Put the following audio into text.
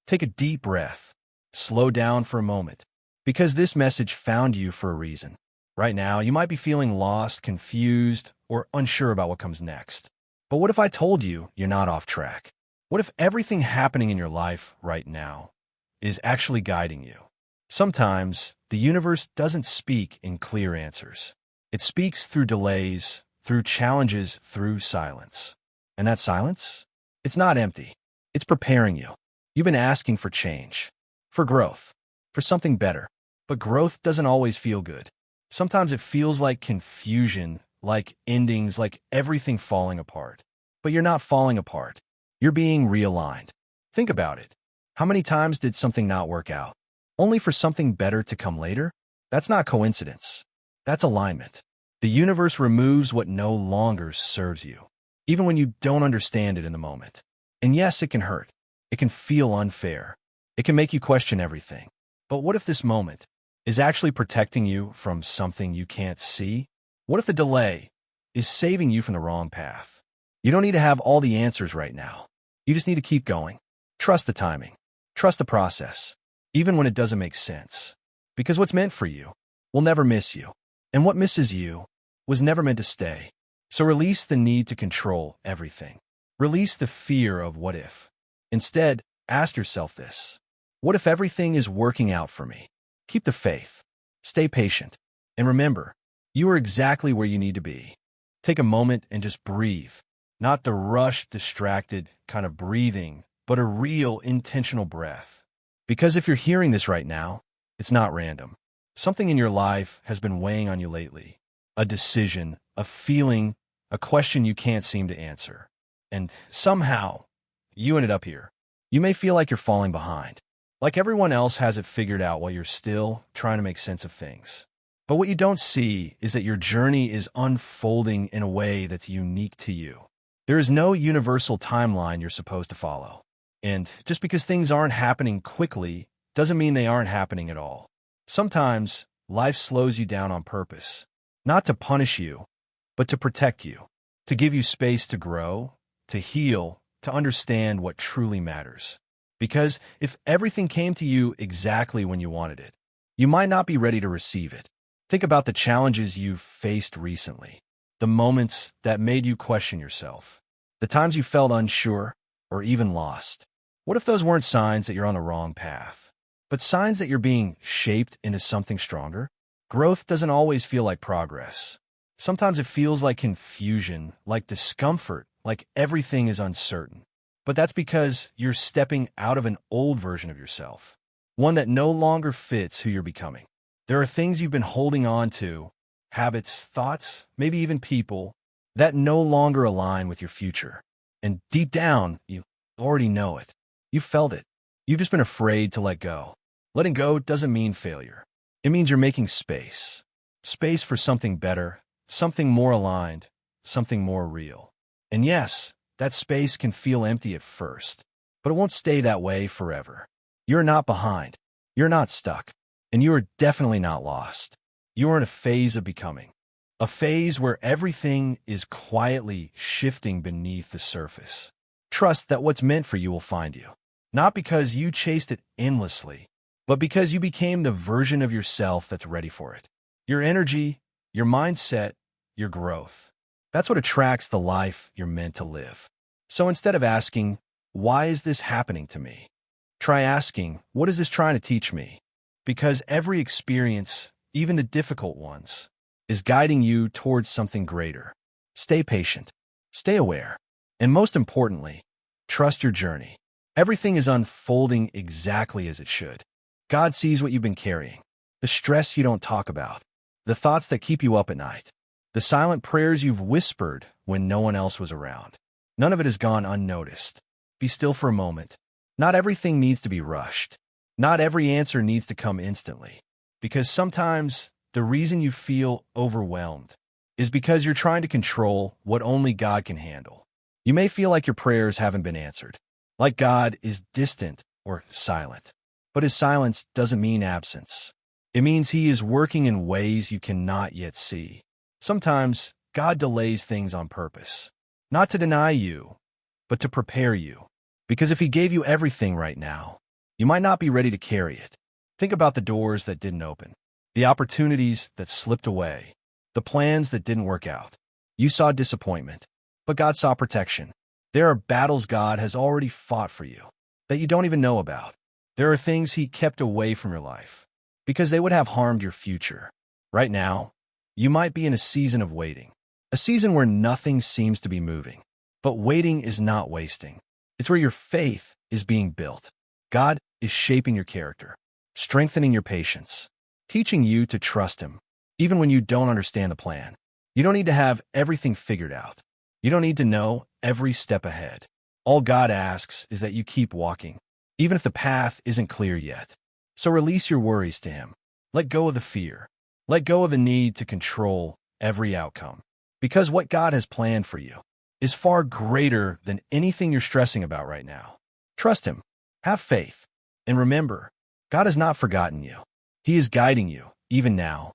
Take a deep breath. Slow down for a moment, because this message found you for a reason. Right now, you might be feeling lost, confused, or unsure about what comes next. But what if I told you you're not off track? What if everything happening in your life right now is actually guiding you? Sometimes, the universe doesn't speak in clear answers. It speaks through delays, through challenges, through silence. And that silence? It's not empty. It's preparing you. You've been asking for change, for growth, for something better. But growth doesn't always feel good. Sometimes it feels like confusion, like endings, like everything falling apart. But you're not falling apart. You're being realigned. Think about it. How many times did something not work out, only for something better to come later? That's not coincidence. That's alignment. The universe removes what no longer serves you, even when you don't understand it in the moment. And yes, it can hurt. It can feel unfair. It can make you question everything. But what if this moment is actually protecting you from something you can't see? What if the delay is saving you from the wrong path? You don't need to have all the answers right now. You just need to keep going. Trust the timing. Trust the process, even when it doesn't make sense. Because what's meant for you will never miss you. And what misses you was never meant to stay. So release the need to control everything. Release the fear of what if. Instead, ask yourself this. What if everything is working out for me? Keep the faith. Stay patient. And remember, you are exactly where you need to be. Take a moment and just breathe. Not the rushed, distracted kind of breathing, but a real, intentional breath. Because if you're hearing this right now, it's not random. Something in your life has been weighing on you lately. A decision, a feeling, a question you can't seem to answer. And somehow, you ended up here. You may feel like you're falling behind, like everyone else has it figured out while you're still trying to make sense of things. But what you don't see is that your journey is unfolding in a way that's unique to you. There is no universal timeline you're supposed to follow. And just because things aren't happening quickly doesn't mean they aren't happening at all. Sometimes, life slows you down on purpose, not to punish you, but to protect you, to give you space to grow, to heal, to understand what truly matters. Because if everything came to you exactly when you wanted it, you might not be ready to receive it. Think about the challenges you've faced recently, the moments that made you question yourself, the times you felt unsure or even lost. What if those weren't signs that you're on the wrong path, but signs that you're being shaped into something stronger? Growth doesn't always feel like progress. Sometimes it feels like confusion, like discomfort, like everything is uncertain. But that's because you're stepping out of an old version of yourself, one that no longer fits who you're becoming. There are things you've been holding on to, habits, thoughts, maybe even people, that no longer align with your future. And deep down, you already know it. You felt it. You've just been afraid to let go. Letting go doesn't mean failure. It means you're making space. Space for something better, something more aligned, something more real. And yes, that space can feel empty at first, but it won't stay that way forever. You're not behind. You're not stuck. And you are definitely not lost. You are in a phase of becoming. A phase where everything is quietly shifting beneath the surface. Trust that what's meant for you will find you. Not because you chased it endlessly, but because you became the version of yourself that's ready for it. Your energy, your mindset, your growth. That's what attracts the life you're meant to live. So instead of asking, why is this happening to me? Try asking, what is this trying to teach me? Because every experience, even the difficult ones, is guiding you towards something greater. Stay patient. Stay aware. And most importantly, trust your journey. Everything is unfolding exactly as it should. God sees what you've been carrying, the stress you don't talk about, the thoughts that keep you up at night, the silent prayers you've whispered when no one else was around. None of it has gone unnoticed. Be still for a moment. Not everything needs to be rushed. Not every answer needs to come instantly. Because sometimes the reason you feel overwhelmed is because you're trying to control what only God can handle. You may feel like your prayers haven't been answered, like God is distant or silent. But his silence doesn't mean absence. It means he is working in ways you cannot yet see. Sometimes God delays things on purpose, not to deny you, but to prepare you. Because if he gave you everything right now, You might not be ready to carry it. Think about the doors that didn't open, the opportunities that slipped away, the plans that didn't work out. You saw disappointment, but God saw protection. There are battles God has already fought for you that you don't even know about. There are things He kept away from your life because they would have harmed your future. Right now, you might be in a season of waiting, a season where nothing seems to be moving. But waiting is not wasting. It's where your faith is being built. God is shaping your character, strengthening your patience, teaching you to trust Him, even when you don't understand the plan. You don't need to have everything figured out. You don't need to know every step ahead. All God asks is that you keep walking, even if the path isn't clear yet. So release your worries to Him. Let go of the fear. Let go of the need to control every outcome. Because what God has planned for you is far greater than anything you're stressing about right now. Trust Him. Have faith. And remember, God has not forgotten you. He is guiding you, even now,